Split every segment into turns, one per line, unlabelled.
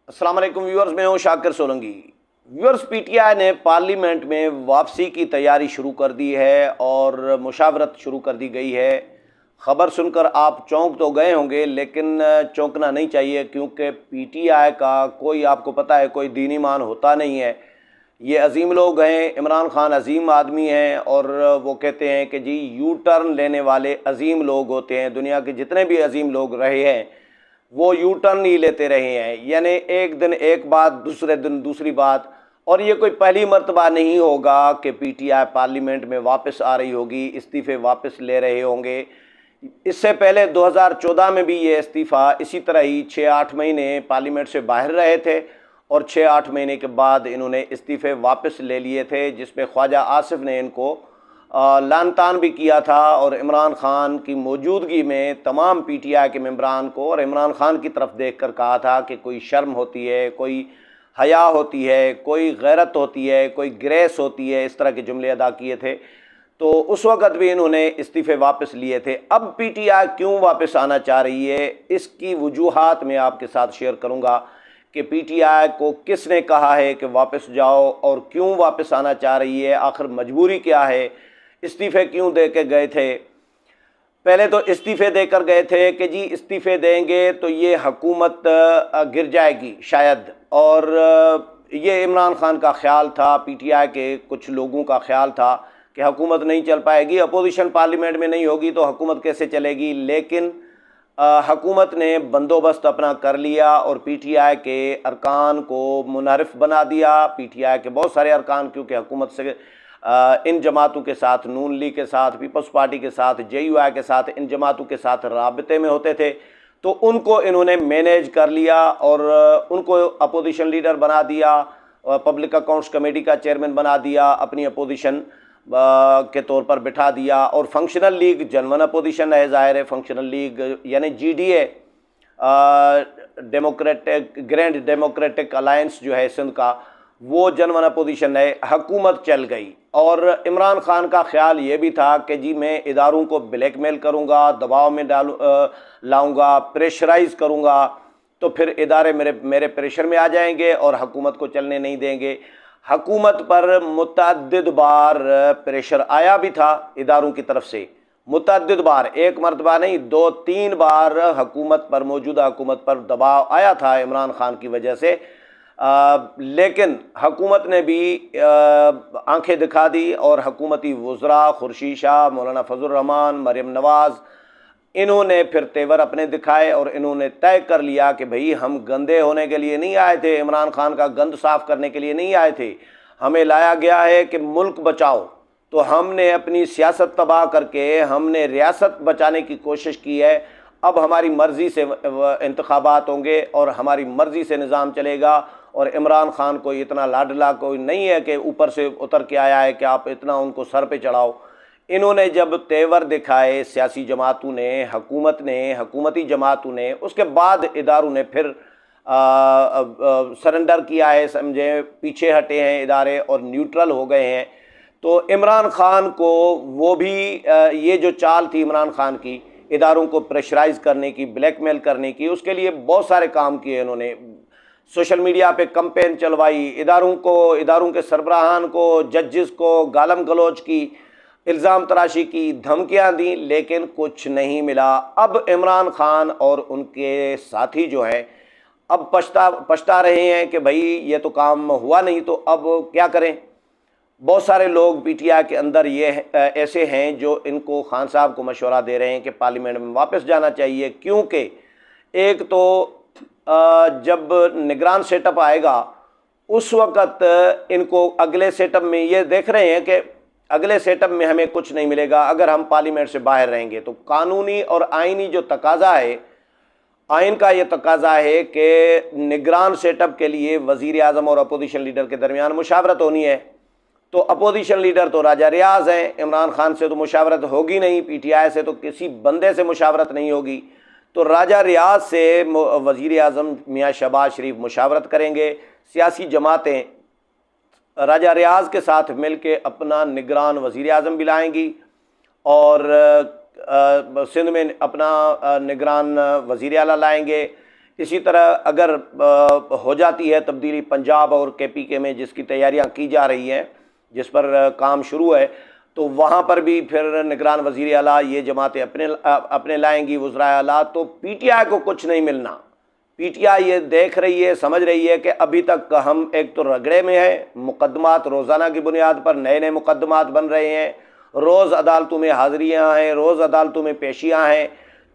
السلام علیکم ویورز، میں ہوں Shakir Solangi. Viewers, P T I نے پارلیمنٹ میں واپسی کی تیاری شروع کر دی ہے اور مشاورت شروع کر دی گئی ہے۔ خبر سن کر آپ چونک تو گئے ہوں گے، لیکن چونکنا نہیں چاہیے، کیونکہ پی ٹی آئی کا کوئی، آپ کو پتہ ہے، کوئی دینی مان ہوتا نہیں ہے۔ یہ عظیم لوگ ہیں، عمران خان عظیم آدمی ہیں، اور وہ کہتے ہیں کہ جی یو ٹرن لینے والے عظیم لوگ ہوتے ہیں۔ دنیا کے جتنے بھی عظیم لوگ رہے ہیں وہ یو ٹرن ہی لیتے رہے ہیں، یعنی ایک دن ایک بات، دوسرے دن دوسری بات۔ اور یہ کوئی پہلی مرتبہ نہیں ہوگا کہ پی ٹی آئی پارلیمنٹ میں واپس آ رہی ہوگی، استعفے واپس لے رہے ہوں گے۔ اس سے پہلے 2014 میں بھی یہ استعفیٰ اسی طرح ہی 6-8 مہینے پارلیمنٹ سے باہر رہے تھے، اور 6-8 مہینے کے بعد انہوں نے استعفے واپس لے لیے تھے، جس پہ خواجہ آصف نے ان کو لعن طعن بھی کیا تھا، اور عمران خان کی موجودگی میں تمام پی ٹی آئی کے ممبران کو اور عمران خان کی طرف دیکھ کر کہا تھا کہ کوئی شرم ہوتی ہے، کوئی حیا ہوتی ہے، کوئی غیرت ہوتی ہے، کوئی گریس ہوتی ہے، اس طرح کے جملے ادا کیے تھے۔ تو اس وقت بھی انہوں نے استعفے واپس لیے تھے۔ اب پی ٹی آئی کیوں واپس آنا چاہ رہی ہے، اس کی وجوہات میں آپ کے ساتھ شیئر کروں گا کہ پی ٹی آئی کو کس نے کہا ہے کہ واپس جاؤ، اور کیوں واپس آنا چاہ رہی ہے، آخر مجبوری کیا ہے، استعفے کیوں دے کے گئے تھے۔ پہلے تو استعفے دے کر گئے تھے کہ جی استعفے دیں گے تو یہ حکومت گر جائے گی شاید، اور یہ عمران خان کا خیال تھا، پی ٹی آئی کے کچھ لوگوں کا خیال تھا کہ حکومت نہیں چل پائے گی، اپوزیشن پارلیمنٹ میں نہیں ہوگی تو حکومت کیسے چلے گی۔ لیکن حکومت نے بندوبست اپنا کر لیا اور پی ٹی آئی کے ارکان کو منحرف بنا دیا۔ پی ٹی آئی کے بہت سارے ارکان، کیونکہ حکومت سے ان جماعتوں کے ساتھ، نون لیگ کے ساتھ، پیپلز پارٹی کے ساتھ، جے یو آئی کے ساتھ، ان جماعتوں کے ساتھ رابطے میں ہوتے تھے، تو ان کو انہوں نے مینیج کر لیا اور ان کو اپوزیشن لیڈر بنا دیا، پبلک اکاؤنٹس کمیٹی کا چیئرمین بنا دیا، اپنی اپوزیشن کے طور پر بٹھا دیا۔ اور فنکشنل لیگ جنون اپوزیشن ہے، ظاہر ہے، فنکشنل لیگ یعنی G D A, grand democratic alliance جو ہے سندھ کا، وہ جنون اپوزیشن ہے۔ حکومت چل گئی، اور عمران خان کا خیال یہ بھی تھا کہ جی میں اداروں کو بلیک میل کروں گا، دباؤ میں لاؤں گا، پریشرائز کروں گا، تو پھر ادارے میرے پریشر میں آ جائیں گے اور حکومت کو چلنے نہیں دیں گے۔ حکومت پر متعدد بار پریشر آیا بھی تھا اداروں کی طرف سے، متعدد بار، ایک مرتبہ نہیں، 2-3 بار حکومت پر، موجودہ حکومت پر دباؤ آیا تھا عمران خان کی وجہ سے، لیکن حکومت نے بھی آنکھیں دکھا دی، اور حکومتی وزراء خورشید شاہ، مولانا فضل الرحمان، مریم نواز، انہوں نے پھر تیور اپنے دکھائے، اور انہوں نے طے کر لیا کہ بھئی ہم گندے ہونے کے لیے نہیں آئے تھے، عمران خان کا گند صاف کرنے کے لیے نہیں آئے تھے، ہمیں لایا گیا ہے کہ ملک بچاؤ۔ تو ہم نے اپنی سیاست تباہ کر کے ہم نے ریاست بچانے کی کوشش کی ہے، اب ہماری مرضی سے انتخابات ہوں گے اور ہماری مرضی سے نظام چلے گا، اور عمران خان کوئی اتنا لاڈلا کوئی نہیں ہے کہ اوپر سے اتر کے آیا ہے کہ آپ اتنا ان کو سر پہ چڑھاؤ۔ انہوں نے جب تیور دکھائے، سیاسی جماعتوں نے، حکومت نے، حکومتی جماعتوں نے، اس کے بعد اداروں نے پھر سرنڈر کیا ہے، سمجھیں پیچھے ہٹے ہیں ادارے اور نیوٹرل ہو گئے ہیں۔ تو عمران خان کو وہ بھی یہ جو چال تھی عمران خان کی، اداروں کو پریشرائز کرنے کی، بلیک میل کرنے کی، اس کے لیے بہت سارے کام کیے انہوں نے۔ سوشل میڈیا پہ کمپین چلوائی، اداروں کے سربراہان کو، ججز کو گالم گلوچ کی، الزام تراشی کی، دھمکیاں دیں، لیکن کچھ نہیں ملا۔ اب عمران خان اور ان کے ساتھی جو ہیں اب پچھتا رہے ہیں کہ بھئی یہ تو کام ہوا نہیں، تو اب کیا کریں۔ بہت سارے لوگ پی ٹی آئی کے اندر یہ ایسے ہیں جو ان کو، خان صاحب کو مشورہ دے رہے ہیں کہ پارلیمنٹ میں واپس جانا چاہیے، کیونکہ ایک تو جب نگران سیٹ اپ آئے گا اس وقت ان کو اگلے سیٹ اپ میں یہ دیکھ رہے ہیں کہ اگلے سیٹ اپ میں ہمیں کچھ نہیں ملے گا اگر ہم پارلیمنٹ سے باہر رہیں گے۔ تو قانونی اور آئینی جو تقاضا ہے، آئین کا یہ تقاضا ہے کہ نگران سیٹ اپ کے لیے وزیر اعظم اور اپوزیشن لیڈر کے درمیان مشاورت ہونی ہے۔ تو اپوزیشن لیڈر تو راجہ ریاض ہیں، عمران خان سے تو مشاورت ہوگی نہیں، پی ٹی آئی سے تو کسی بندے سے مشاورت نہیں ہوگی، تو راجہ ریاض سے وزیر اعظم میاں شہباز شریف مشاورت کریں گے۔ سیاسی جماعتیں راجہ ریاض کے ساتھ مل کے اپنا نگران وزیر اعظم بھی لائیں گی، اور سندھ میں اپنا نگران وزیر اعلیٰ لائیں گے۔ اسی طرح اگر ہو جاتی ہے تبدیلی پنجاب اور KPK میں، جس کی تیاریاں کی جا رہی ہیں، جس پر کام شروع ہے، تو وہاں پر بھی پھر نگران وزیر اعلیٰ یہ جماعتیں اپنے لائیں گی، وزرائے اعلیٰ، تو PTI کو کچھ نہیں ملنا۔ PTI یہ دیکھ رہی ہے، سمجھ رہی ہے کہ ابھی تک ہم ایک تو رگڑے میں ہیں، مقدمات روزانہ کی بنیاد پر نئے نئے مقدمات بن رہے ہیں، روز عدالتوں میں حاضریاں ہیں، روز عدالتوں میں پیشیاں ہیں،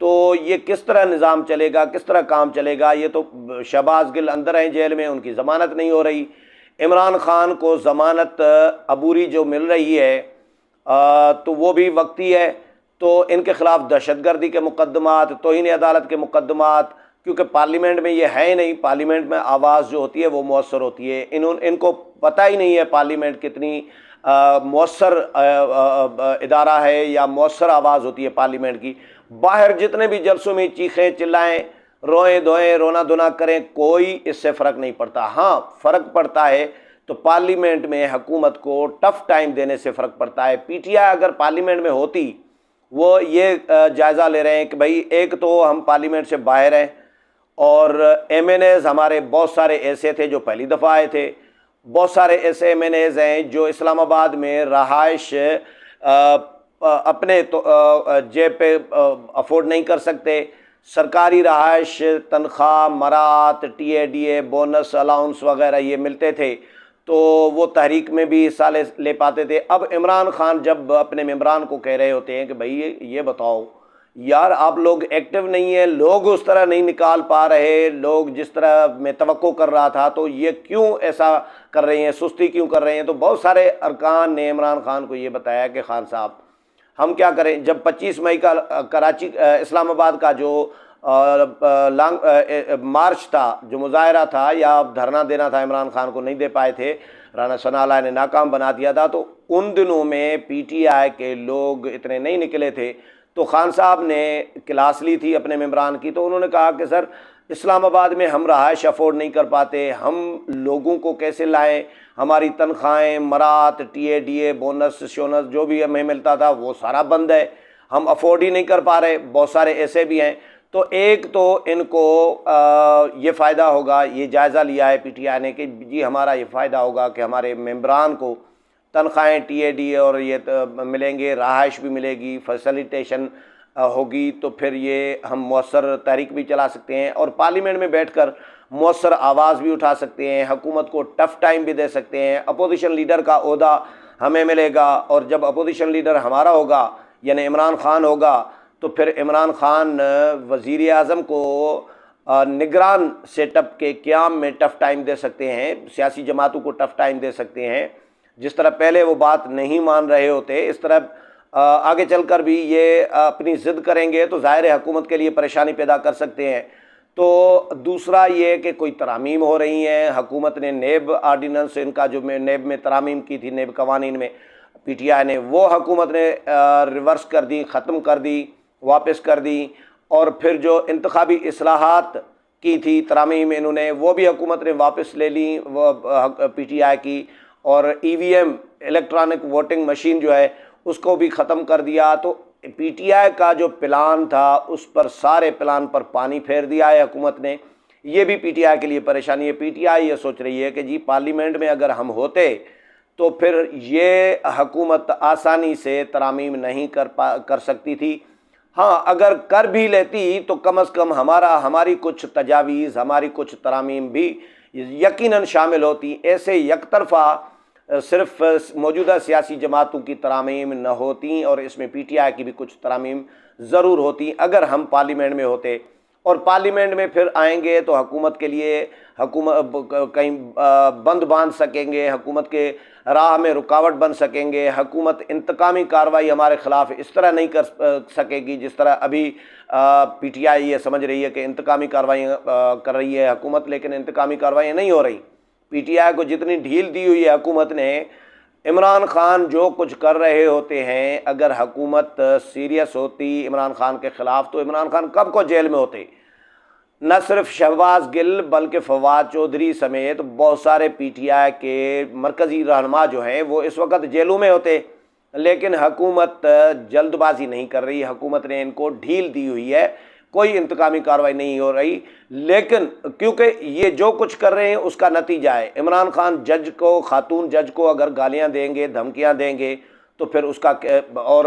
تو یہ کس طرح نظام چلے گا، کس طرح کام چلے گا؟ یہ تو شہباز گل اندر ہیں جیل میں، ان کی ضمانت نہیں ہو رہی، عمران خان کو ضمانت عبوری جو مل رہی ہے تو وہ بھی وقتی ہے، تو ان کے خلاف دہشت گردی کے مقدمات، توہین عدالت کے مقدمات، کیونکہ پارلیمنٹ میں یہ ہے نہیں، پارلیمنٹ میں آواز جو ہوتی ہے وہ مؤثر ہوتی ہے، ان کو پتہ ہی نہیں ہے پارلیمنٹ کتنی مؤثر ادارہ ہے یا مؤثر آواز ہوتی ہے پارلیمنٹ کی۔ باہر جتنے بھی جلسوں میں چیخیں چلائیں، روئیں دھوئیں، رونا دھونا کریں، کوئی اس سے فرق نہیں پڑتا۔ ہاں فرق پڑتا ہے تو پارلیمنٹ میں حکومت کو ٹف ٹائم دینے سے فرق پڑتا ہے۔ PTI اگر پارلیمنٹ میں ہوتی، وہ یہ جائزہ لے رہے ہیں کہ بھائی ایک تو ہم پارلیمنٹ سے باہر ہیں، اور MNAs ہمارے بہت سارے ایسے تھے جو پہلی دفعہ آئے تھے، بہت سارے ایسے MNAs ہیں جو اسلام آباد میں رہائش اپنے جیب پہ افورڈ نہیں کر سکتے، سرکاری رہائش، تنخواہ، مرات، TADA، بونس، الاؤنس وغیرہ یہ ملتے تھے، تو وہ تحریک میں بھی حصہ لے پاتے تھے۔ اب عمران خان جب اپنے ممبران کو کہہ رہے ہوتے ہیں کہ بھائی یہ بتاؤ یار، آپ لوگ ایکٹیو نہیں ہیں، لوگ اس طرح نہیں نکال پا رہے، لوگ جس طرح میں توقع کر رہا تھا، تو یہ کیوں ایسا کر رہے ہیں، سستی کیوں کر رہے ہیں؟ تو بہت سارے ارکان نے عمران خان کو یہ بتایا کہ خان صاحب ہم کیا کریں؟ جب 25 مئی کا کراچی اسلام آباد کا جو مارچ تھا، جو مظاہرہ تھا یا دھرنا دینا تھا، عمران خان کو نہیں دے پائے تھے، رانا ثناء اللہ نے ناکام بنا دیا تھا، تو ان دنوں میں PTI کے لوگ اتنے نہیں نکلے تھے، تو خان صاحب نے کلاس لی تھی اپنے ممبران کی، تو انہوں نے کہا کہ سر اسلام آباد میں ہم رہائش افورڈ نہیں کر پاتے، ہم لوگوں کو کیسے لائیں؟ ہماری تنخواہیں، مرات، TADA، بونس، شونس جو بھی ہمیں ملتا تھا وہ سارا بند ہے، ہم افورڈ ہی نہیں کر پا رہے، بہت سارے ایسے بھی ہیں۔ تو ایک تو ان کو یہ فائدہ ہوگا، یہ جائزہ لیا ہے PTI نے کہ جی ہمارا یہ فائدہ ہوگا کہ ہمارے ممبران کو تنخواہیں TADA اور یہ ملیں گے، رہائش بھی ملے گی، فیسلیٹیشن ہوگی، تو پھر یہ ہم مؤثر تحریک بھی چلا سکتے ہیں اور پارلیمنٹ میں بیٹھ کر مؤثر آواز بھی اٹھا سکتے ہیں، حکومت کو ٹف ٹائم بھی دے سکتے ہیں، اپوزیشن لیڈر کا عہدہ ہمیں ملے گا، اور جب اپوزیشن لیڈر ہمارا ہوگا یعنی عمران خان ہوگا، تو پھر عمران خان وزیر اعظم کو نگران سیٹ اپ کے قیام میں ٹف ٹائم دے سکتے ہیں، سیاسی جماعتوں کو ٹف ٹائم دے سکتے ہیں۔ جس طرح پہلے وہ بات نہیں مان رہے ہوتے، اس طرح آگے چل کر بھی یہ اپنی ضد کریں گے تو ظاہر ہے حکومت کے لیے پریشانی پیدا کر سکتے ہیں۔ تو دوسرا یہ کہ کوئی ترامیم ہو رہی ہیں، حکومت نے نیب آرڈیننس، ان کا جو نیب میں ترامیم کی تھی، نیب قوانین میں PTI نے، وہ حکومت نے ریورس کر دی، ختم کر دی، واپس کر دی، اور پھر جو انتخابی اصلاحات کی تھی ترامیم انہوں نے، وہ بھی حکومت نے واپس لے لی، وہ PTI کی، اور EVM الیکٹرانک ووٹنگ مشین جو ہے اس کو بھی ختم کر دیا۔ تو PTI کا جو پلان تھا اس پر، سارے پلان پر پانی پھیر دیا ہے حکومت نے۔ یہ بھی PTI کے لیے پریشانی ہے۔ PTI یہ سوچ رہی ہے کہ جی پارلیمنٹ میں اگر ہم ہوتے تو پھر یہ حکومت آسانی سے ترامیم نہیں کر سکتی تھی۔ ہاں اگر کر بھی لیتی تو کم از کم ہماری کچھ تجاویز، ہماری کچھ ترامیم بھی یقیناً شامل ہوتی۔ ایسے یک طرفہ صرف موجودہ سیاسی جماعتوں کی ترامیم نہ ہوتی، اور اس میں PTI کی بھی کچھ ترامیم ضرور ہوتی اگر ہم پارلیمنٹ میں ہوتے، اور پارلیمنٹ میں پھر آئیں گے تو حکومت کے لیے کہیں بند باندھ سکیں گے، حکومت کے راہ میں رکاوٹ بن سکیں گے، حکومت انتقامی کارروائی ہمارے خلاف اس طرح نہیں کر سکے گی جس طرح ابھی PTI یہ سمجھ رہی ہے کہ انتقامی کارروائیاں کر رہی ہے حکومت، لیکن انتقامی کارروائیاں نہیں ہو رہی۔ PTI کو جتنی ڈھیل دی ہوئی ہے حکومت نے، عمران خان جو کچھ کر رہے ہوتے ہیں، اگر حکومت سیریس ہوتی عمران خان کے خلاف تو عمران خان کب کو جیل میں ہوتے۔ نہ صرف شہباز گل بلکہ فواد چودھری سمیت بہت سارے PTI کے مرکزی رہنما جو ہیں وہ اس وقت جیلوں میں ہوتے، لیکن حکومت جلد بازی نہیں کر رہی، حکومت نے ان کو ڈھیل دی ہوئی ہے۔ کوئی انتقامی کارروائی نہیں ہو رہی، لیکن کیونکہ یہ جو کچھ کر رہے ہیں اس کا نتیجہ ہے، عمران خان جج کو، خاتون جج کو اگر گالیاں دیں گے، دھمکیاں دیں گے تو پھر اس کا، اور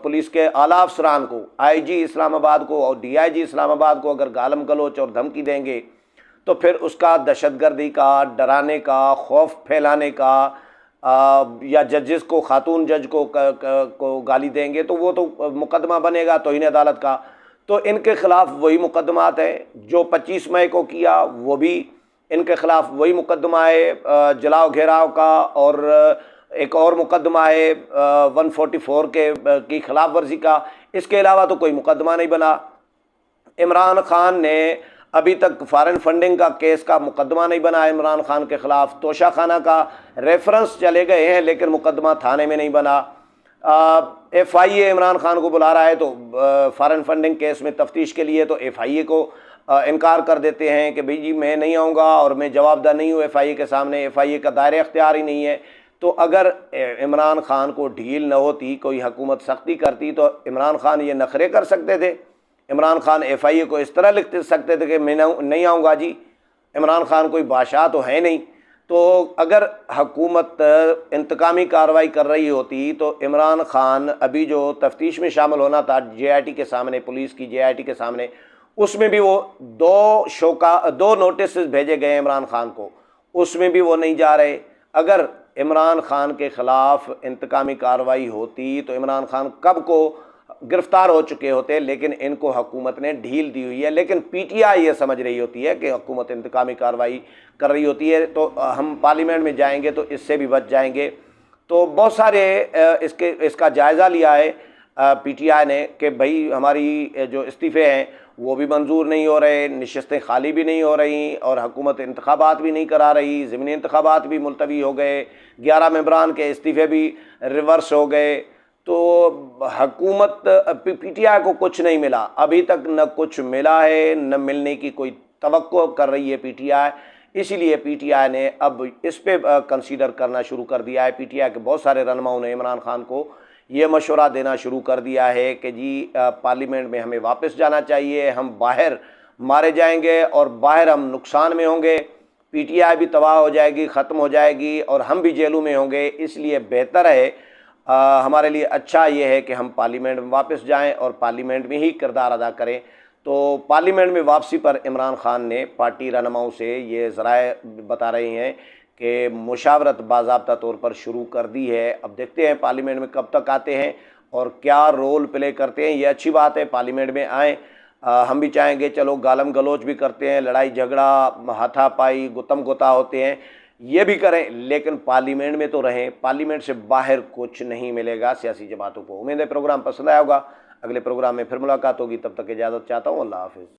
پولیس کے اعلیٰ افسران کو، آئی جی اسلام آباد کو اور ڈی آئی جی اسلام آباد کو اگر گالم گلوچ اور دھمکی دیں گے تو پھر اس کا دہشت گردی کا، ڈرانے کا، خوف پھیلانے کا، یا ججز کو، خاتون جج کو گالی دیں گے تو وہ تو مقدمہ بنے گا توہین عدالت کا، تو ان کے خلاف وہی مقدمات ہیں جو 25 مئی کو کیا، وہ بھی ان کے خلاف وہی مقدمہ ہے جلاؤ گھیراؤ کا، اور ایک اور مقدمہ ہے 144 کی خلاف ورزی کا، اس کے علاوہ تو کوئی مقدمہ نہیں بنا۔ عمران خان نے ابھی تک فارن فنڈنگ کا کیس کا مقدمہ نہیں بنا عمران خان کے خلاف، توشہ خانہ کا ریفرنس چلے گئے ہیں لیکن مقدمہ تھانے میں نہیں بنا۔ ایف آئی اے عمران خان کو بلا رہا ہے تو فارن فنڈنگ کیس میں تفتیش کے لیے، تو ایف آئی اے کو انکار کر دیتے ہیں کہ بھئی جی میں نہیں آؤں گا اور میں جواب دہ نہیں ہوں ایف آئی اے کے سامنے، ایف آئی اے کا دائرہ اختیار ہی نہیں ہے۔ تو اگر عمران خان کو ڈھیل نہ ہوتی، کوئی حکومت سختی کرتی تو عمران خان یہ نخرے کر سکتے تھے، عمران خان ایف آئی اے کو اس طرح لکھ سکتے تھے کہ میں نہیں آؤں گا جی، عمران خان کوئی بادشاہ تو ہے نہیں۔ تو اگر حکومت انتقامی کارروائی کر رہی ہوتی تو عمران خان ابھی جو تفتیش میں شامل ہونا تھا جے آئی ٹی کے سامنے، پولیس کی جے آئی ٹی کے سامنے، اس میں بھی وہ دو نوٹسز بھیجے گئے عمران خان کو، اس میں بھی وہ نہیں جا رہے۔ اگر عمران خان کے خلاف انتقامی کارروائی ہوتی تو عمران خان کب کو گرفتار ہو چکے ہوتے، لیکن ان کو حکومت نے ڈھیل دی ہوئی ہے۔ لیکن پی ٹی آئی یہ سمجھ رہی ہوتی ہے کہ حکومت انتقامی کارروائی کر رہی ہوتی ہے تو ہم پارلیمنٹ میں جائیں گے تو اس سے بھی بچ جائیں گے۔ تو بہت سارے اس کا جائزہ لیا ہے پی ٹی آئی نے کہ بھائی ہماری جو استعفے ہیں وہ بھی منظور نہیں ہو رہے، نشستیں خالی بھی نہیں ہو رہی، اور حکومت انتخابات بھی نہیں کرا رہی، ضمنی انتخابات بھی ملتوی ہو گئے، 11 ممبران کے استعفے بھی ریورس ہو گئے۔ تو حکومت پی ٹی آئی کو کچھ نہیں ملا ابھی تک، نہ کچھ ملا ہے نہ ملنے کی کوئی توقع کر رہی ہے پی ٹی آئی، اسی لیے پی ٹی آئی نے اب اس پہ کنسیڈر کرنا شروع کر دیا ہے۔ پی ٹی آئی کے بہت سارے رہنماؤں نے عمران خان کو یہ مشورہ دینا شروع کر دیا ہے کہ جی پارلیمنٹ میں ہمیں واپس جانا چاہیے، ہم باہر مارے جائیں گے اور باہر ہم نقصان میں ہوں گے، پی ٹی آئی بھی تباہ ہو جائے گی، ختم ہو جائے گی، اور ہم بھی جیلوں میں ہوں گے۔ اس لیے بہتر ہے، ہمارے لیے اچھا یہ ہے کہ ہم پارلیمنٹ میں واپس جائیں اور پارلیمنٹ میں ہی کردار ادا کریں۔ تو پارلیمنٹ میں واپسی پر عمران خان نے پارٹی رہنماؤں سے، یہ ذرائع بتا رہے ہیں کہ مشاورت باضابطہ طور پر شروع کر دی ہے۔ اب دیکھتے ہیں پارلیمنٹ میں کب تک آتے ہیں اور کیا رول پلے کرتے ہیں۔ یہ اچھی بات ہے، پارلیمنٹ میں آئیں، ہم بھی چاہیں گے چلو گالم گلوچ بھی کرتے ہیں، لڑائی جھگڑا، ہاتھا پائی، گتم گوتا ہوتے ہیں، یہ بھی کریں، لیکن پارلیمنٹ میں تو رہیں۔ پارلیمنٹ سے باہر کچھ نہیں ملے گا سیاسی جماعتوں کو۔ امید ہے پروگرام پسند آیا ہوگا، اگلے پروگرام میں پھر ملاقات ہوگی، تب تک اجازت چاہتا ہوں، اللہ حافظ۔